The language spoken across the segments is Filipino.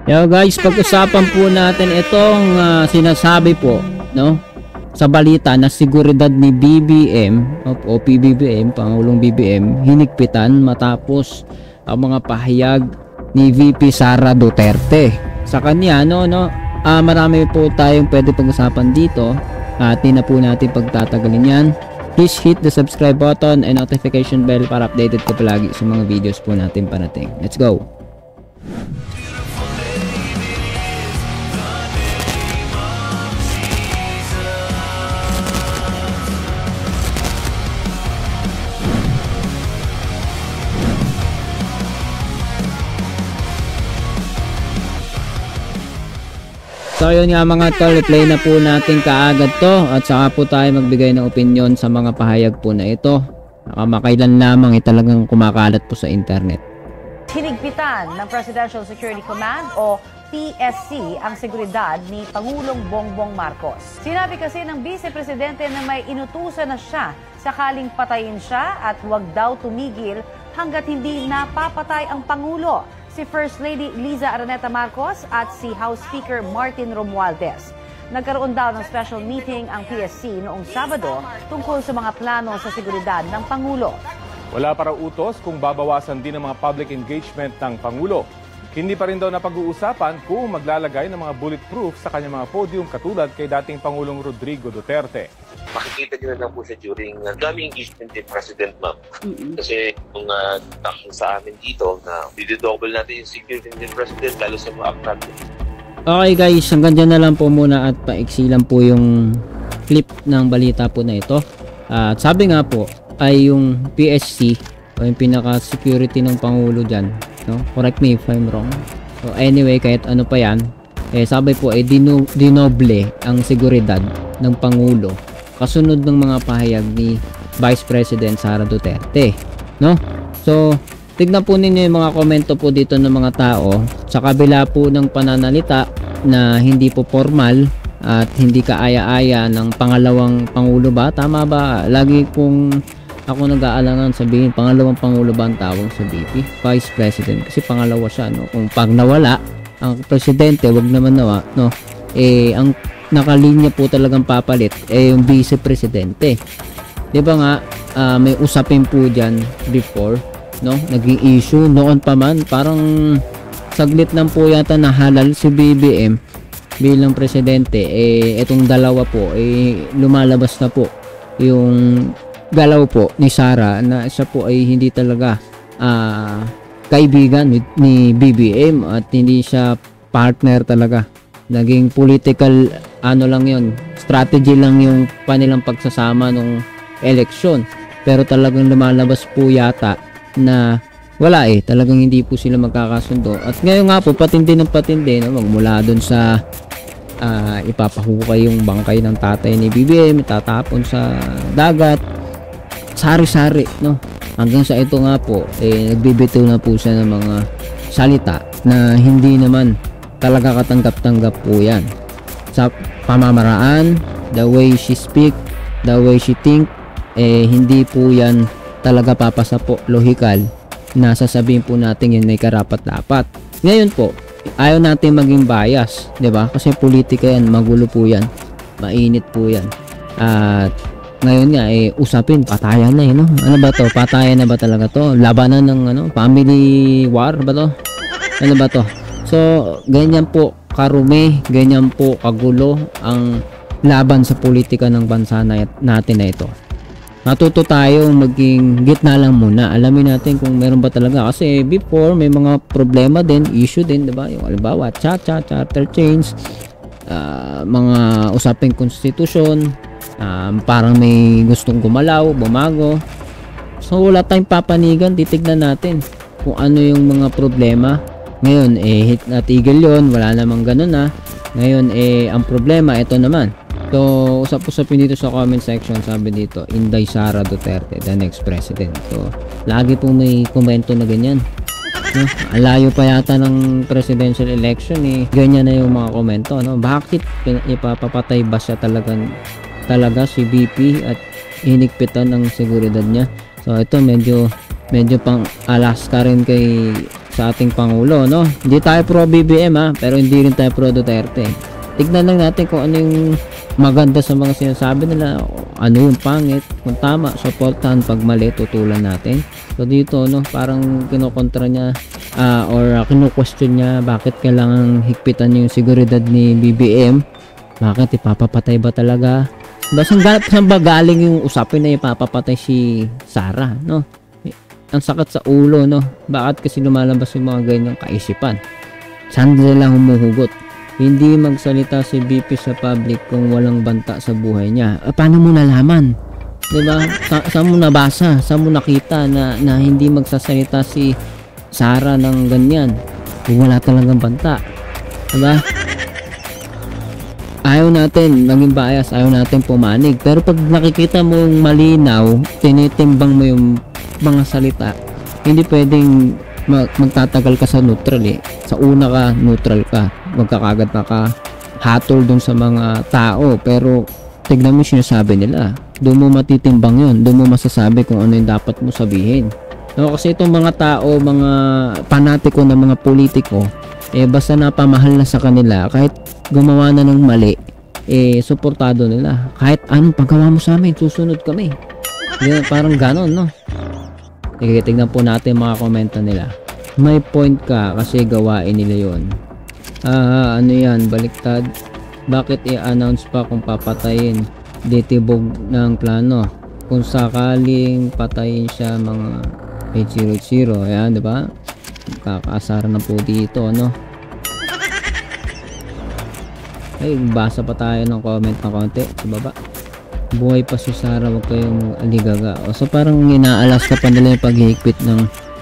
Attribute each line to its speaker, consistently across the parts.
Speaker 1: Yo guys, pag-usapan po natin itong sinasabi po, no, sa balita na seguridad ni BBM o PBBM, Pangulong BBM, hinigpitan matapos ang mga pahayag ni VP Sara Duterte. Sa kanya, marami po tayong pwede pag-usapan dito at di na po natin pagtatagalin yan. Please hit the subscribe button and notification bell para updated ka palagi sa mga videos po natin parating. Let's go! So yun nga mga tol, play na po natin kaagad to at saka po tayo magbigay ng opinion sa mga pahayag po na ito. Makailan lamang talagang kumakalat po sa internet.
Speaker 2: Hinigpitan ng Presidential Security Command o PSC ang seguridad ni Pangulong Bongbong Marcos. Sinabi kasi ng Vice Presidente na may inutusan na siya sakaling patayin siya at huwag daw tumigil hanggat hindi napapatay ang Pangulo, si First Lady Liza Araneta Marcos at si House Speaker Martin Romualdez. Nagkaroon daw ng special meeting ang PSC noong Sabado tungkol sa mga plano sa seguridad ng Pangulo.
Speaker 3: Wala para utos kung babawasan din ang mga public engagement ng Pangulo. Hindi pa rin daw napag-uusapan kung maglalagay ng mga bulletproof sa kanyang mga podium katulad kay dating Pangulong Rodrigo Duterte.
Speaker 4: Makikita nyo na lang po siya during daming engagement ni President, ma'am. Kasi kung sa amin dito na didouble natin yung security ni President lalo sa mga act natin.
Speaker 1: Okay guys, hanggang dyan na lang po muna at paiksi lang po yung clip ng balita po na ito. At sabi nga po ay yung PSC o yung pinaka-security ng Pangulo dyan, no? Correct me if I'm wrong. So anyway, kahit ano pa yan, sabi po ay dinoble ang seguridad ng Pangulo kasunod ng mga pahayag ni Vice President Sara Duterte, no? So tignan po ninyo yung mga komento po dito ng mga tao sa kabila po ng pananalita na hindi po formal at hindi kaaya-aya ng pangalawang Pangulo ba? Tama ba? Lagi kung ako nag-aalangan sabihin pangalawang Pangulo ba ang tawag sa VP? Vice President, kasi pangalawa siya, no? Kung pag nawala ang Presidente, wag naman nawa, no? Ang nakalinya po talagang papalit yung Vice Presidente. 'Di ba nga may usapin po diyan before, no? Naging issue noon pa man, parang saglit lang po yata nahalal si BBM bilang presidente. Etong dalawa po lumalabas na po yung galaw po ni Sara na siya po ay hindi talaga kaibigan ni BBM at hindi siya partner talaga. Naging political lang yun, strategy lang yung panilang pagsasama nung eleksyon, pero talagang lumalabas po yata na wala talagang hindi po sila magkakasundo. At ngayon nga po patindi ng patindi, no? Magmula dun sa ipapahukay yung bangkay ng tatay ni BBM, tatapon sa dagat, sari-sari, no? Hanggang sa ito nga po nagbibitaw na po siya ng mga salita na hindi naman talaga katanggap-tanggap po yan sa pamamaraan, the way she speak, the way she think, hindi po yan talaga papasa po lohikal na sasabihin po natin yan may karapat-dapat. Ngayon po, ayaw natin maging bias, 'di ba? Kasi politika yan, magulo po yan, mainit po yan. At ngayon nga usapin patayan na no? Ano ba to? Patayan na ba talaga to? Labanan ng family war ba to? Ano ba to? So ganyan po karumi, ganyan po kagulo ang laban sa politika ng bansa natin na ito. Natuto tayo maging gitna lang muna. Alamin natin kung meron ba talaga, kasi before may mga problema din, issue din, 'di ba? Yung halimbawa charter change, mga usaping konstitusyon, parang may gustong gumalaw, bumago. So wala tayong papanigan, titignan natin kung ano yung mga problema. Ngayon hit na tigil yon, wala namang ganun na. Ngayon ang problema ito naman. So usap-usapin dito sa comment section, sabi dito, Inday Sara Duterte, the next president. So lagi pong may komento na ganyan, no? Alayo pa yata ng presidential election ganyan na yung mga komento, no? Bakit ipapapatay ba siya talaga si VP at hinigpitan ng seguridad niya? So ito medyo pang Alaska rin kay sa ating Pangulo, no? Hindi tayo pro BBM ha, pero hindi rin tayo pro Duterte. Tignan lang natin kung ano yung maganda sa mga sinasabi nila, ano yung pangit, kung tama, supportahan, pag mali, tutulan natin. So dito, no, parang kinokontra niya or kino-question niya bakit kailangan higpitan yung seguridad ni BBM. Bakit ipapapatay ba talaga? Saan ba galing yung usapin na ipapapatay si Sara, no? Ang sakit sa ulo, no? Bakit kasi lumalabas yung mga ganyang kaisipan? Saan nila humuhugot? Hindi magsalita si BP sa public kung walang banta sa buhay niya. Paano mo nalaman? Diba? Saan mo nabasa? Saan mo nakita na hindi magsasalita si Sara ng ganyan? Kung wala talagang banta. Diba? Ayaw natin maging bias, ayaw natin pumanig. Pero pag nakikita mo yung malinaw, tinitimbang mo yung mga salita, hindi pwedeng magtatagal ka sa neutral eh. Sa una ka, neutral ka. Magkakagad ka hatol dun sa mga tao. Pero tignan mo yung sinasabi nila. Doon mo matitimbang yun. Doon mo masasabi kung ano yung dapat mo sabihin. No, kasi itong mga tao, mga panatiko na mga politiko, basta napamahal na sa kanila, kahit gumawa na ng mali, suportado nila. Kahit anong paggawa mo sa amin, susunod kami. Parang ganon, no? Tignan po natin mga komento nila. May point ka kasi gawain nila yon. Ano yan, baliktad. Bakit i-announce pa kung papatayin? Ditibog ng plano. Kung sakaling patayin siya mga 800, ayan, diba? Kakaasara na po dito, no? Ay, basa pa tayo ng comment na konti sa baba. Buhay pa si Sara, wag kayong aligaga. So parang inaalas ka pa nila yung paghihigpit ng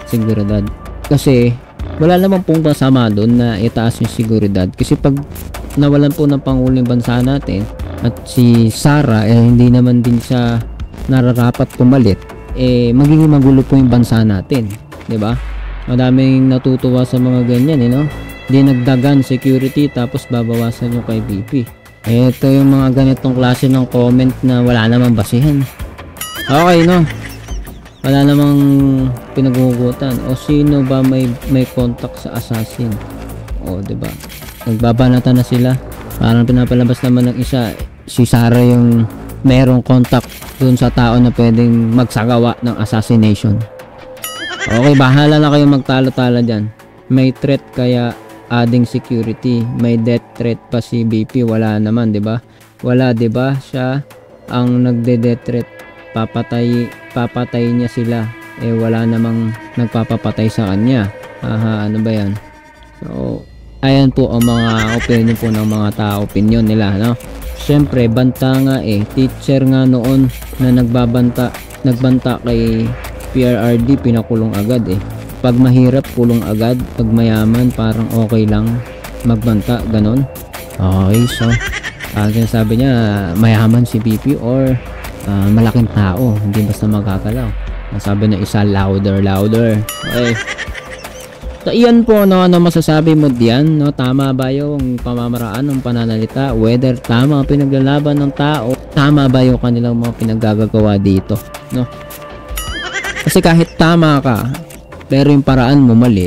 Speaker 1: seguridad. Kasi wala namang pong masama doon na itaas yung seguridad. Kasi pag nawalan po ng Pangulong bansa natin at si Sara hindi naman din siya nararapat pumalit, magiging magulo po yung bansa natin, 'di ba? Madaming natutuwa sa mga ganyan, no? Dinagdagan security tapos babawasan yung kay BP. Ito yung mga ganitong klase ng comment na wala namang basihan. Okay, no? Wala namang pinaghuhugutan. O sino ba may contact sa assassin? O, diba? Nagbabanatan na sila. Parang pinapalabas naman ng isa, si Sara yung merong contact dun sa tao na pwedeng magsagawa ng assassination. Okay, bahala na kayo magtalo-talo dyan. May threat kaya adding security. May death threat pa si BP. Wala naman, diba? Wala, diba? Siya ang nagde-death threat. Papatay niya sila. Wala namang nagpapapatay sa kanya. Ano ba yan? So, ayan po ang mga opinion po ng mga tao. Opinion nila, no? Siyempre, banta nga teacher nga noon na nagbanta kay PRRD, pinakulong agad Pag mahirap, kulong agad. Pag mayaman, parang okay lang magbanta, ganon. Okay, so sinasabi niya, mayaman si BP or malaking tao, hindi basta magkakalaw. Sabi na isa, louder. Okay. So, iyan po, no, ano masasabi mo diyan, no? Tama ba yung pamamaraan ng pananalita? Whether tama ang pinaglalaban ng tao, tama ba yung kanilang mga pinaggagawa dito, no? Kasi kahit tama ka, pero yung paraan mo mali,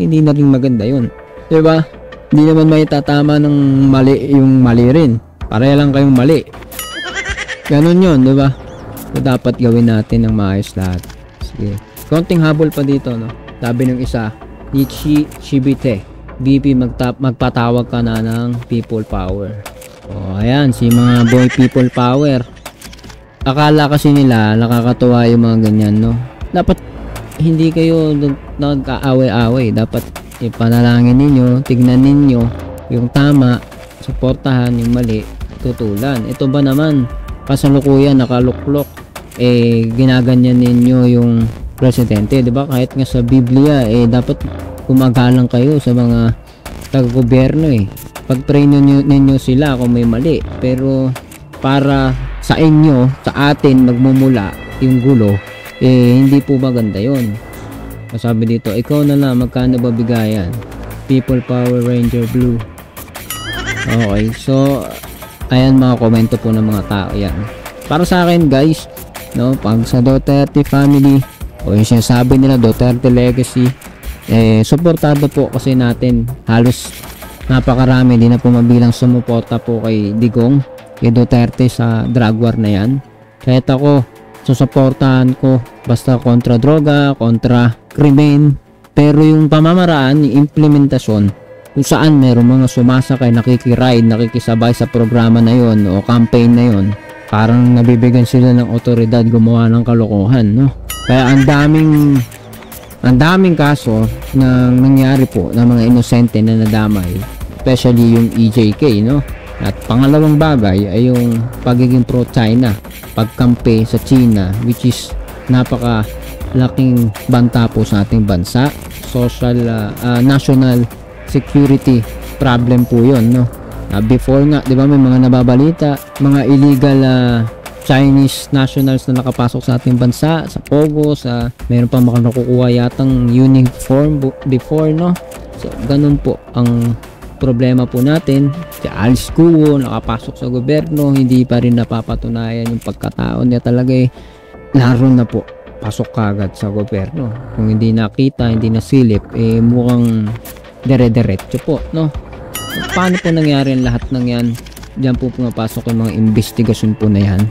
Speaker 1: hindi na rin maganda yun. Diba? Hindi naman may tatama ng mali yung mali rin. Pareha lang kayong mali. Ganon yun, diba? So, dapat gawin natin ng maayos lahat. Sige. Konting habol pa dito, no? Sabi ng isa, Nichi Shibite, BP magpatawag ka na ng people power. O, ayan, si mga boy people power. Akala kasi nila, nakakatuwa yung mga ganyan, no? Dapat hindi kayo nagkaaway-away. Dapat ipanalangin ninyo, tignan ninyo yung tama, suportahan yung mali, tutulan. Ito ba naman, kasalukuyan, nakaluklok, ginaganyan ninyo yung presidente, di ba? Kahit nga sa Biblia, dapat gumagalang kayo sa mga taga-gobyerno Pag-pray ninyo sila kung may mali. Pero para sa inyo, sa atin, magmumula yung gulo, hindi po maganda yun. Sabi dito, ikaw na lang, magkano ba bigayan? People Power Ranger Blue. Okay, so ayan mga komento po ng mga tao yan. Para sa akin guys, no, pag sa Duterte family o yung sinasabi nila Duterte legacy, Suportado po kasi natin, halos napakarami, di na po mabilang sumuporta po kay Digong, kay Duterte sa drug war na yan. Kahit ako, susuportahan ko basta kontra droga, kontra krimen, pero yung pamamaraan, yung implementasyon, kung saan meron mga sumasakay, nakikiride, nakikisabay sa programa na yon o campaign na yon, parang nabibigyan sila ng otoridad gumawa ng kalokohan, no? Kaya ang daming kaso na nangyari po ng mga inosente na nadamay, especially yung EJK, no? At pangalawang bagay ay yung pagiging pro-China, pagkampi sa China, which is napakalaking banta po sa ating bansa. National security problem po yun, no? Before nga, di ba, may mga nababalita, mga illegal Chinese nationals na nakapasok sa ating bansa, sa Pogo, meron pa mga nakukuha yatang uniform before, no? So, ganun po ang problema po natin. Si Alice Guo, nakapasok sa gobyerno, hindi pa rin napapatunayan yung pagkataon niya talaga laro na po, pasok kagad sa gobyerno. Kung hindi nakita, hindi nasilip, mukhang dire-diretso po, no? So, paano po nangyari ang lahat ng yan? Diyan po pumapasok yung mga investigasyon po na yan.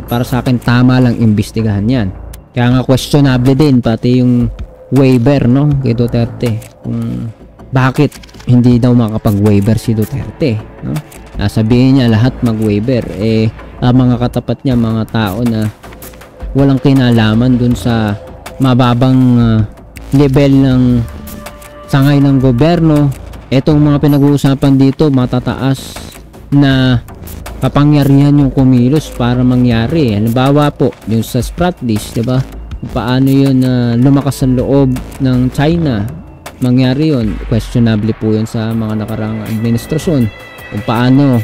Speaker 1: Para sa akin, tama lang imbestigahan yan. Kaya nga questionable din pati yung waiver, no, kay Duterte, kung bakit hindi daw makapag-waiver si Duterte, no? Sabihin niya lahat mag-waiver, ang mga katapat niya, mga tao na walang kinalaman dun sa mababang level ng sangay ng gobyerno. Etong mga pinag-uusapan dito, matataas na kapangyarihan yung kumilos para mangyari. Halimbawa po, yung sa Spratleys, di ba? Paano yun lumakas ang loob ng China? Mangyari yun. Questionable po yun sa mga nakarang administrasyon. Kung paano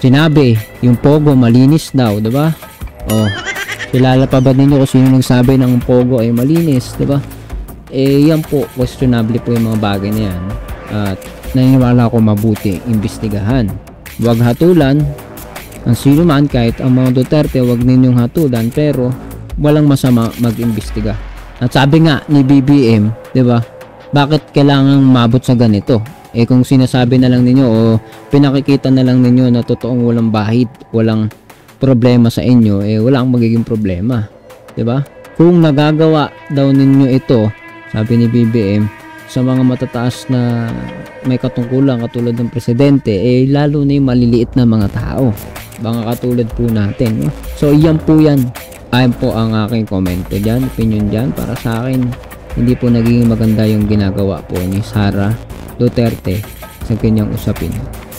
Speaker 1: sinabi, yung Pogo malinis daw, di ba? O, kilala pa ba ninyo kung sino nagsabi ng Pogo ay malinis, di ba? Yan po, questionable po yung mga bagay na yan. At naniniwala ko mabuti imbestigahan. Huwag hatulan ang sino man, kahit ang mga Duterte, wag ninyong hatulan, pero walang masama mag-imbestiga. At sabi nga ni BBM, 'di ba? Bakit kailangang mabot sa ganito? Kung sinasabi na lang ninyo o pinakikita na lang ninyo na totoong walang bahid, walang problema sa inyo, wala ang magiging problema, 'di ba? Kung nagagawa daw ninyo ito, sabi ni BBM, sa mga matataas na may katungkulan katulad ng presidente, lalo na yung maliliit na mga tao, mga katulad po natin, no? So yan po yan. Ayan po ang aking komento dyan, opinion dyan. Para sa akin, hindi po naging maganda yung ginagawa po ni Sara Duterte sa kanyang usapin.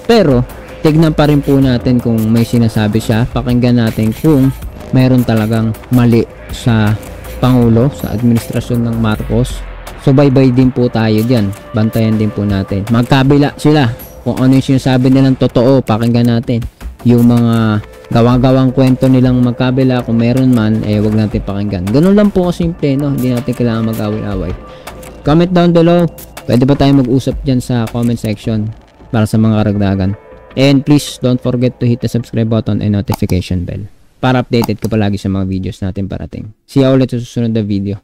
Speaker 1: Pero tignan pa rin po natin kung may sinasabi siya. Pakinggan natin kung mayroon talagang mali sa Pangulo, sa administrasyon ng Marcos. So bye-bye din po tayo dyan. Bantayan din po natin. Magkabila sila. Kung ano yung sinasabi nilang totoo, pakinggan natin. Yung mga gawa-gawang kwento nilang magkabila, kung meron man, wag natin pakinggan. Ganun lang po kasimple, no? Hindi natin kailangan mag-away-away. Comment down below. Pwede ba tayo mag-usap dyan sa comment section para sa mga karagdagan. And please don't forget to hit the subscribe button and notification bell para updated ka palagi sa mga videos natin parating. See you ulit sa susunod na video.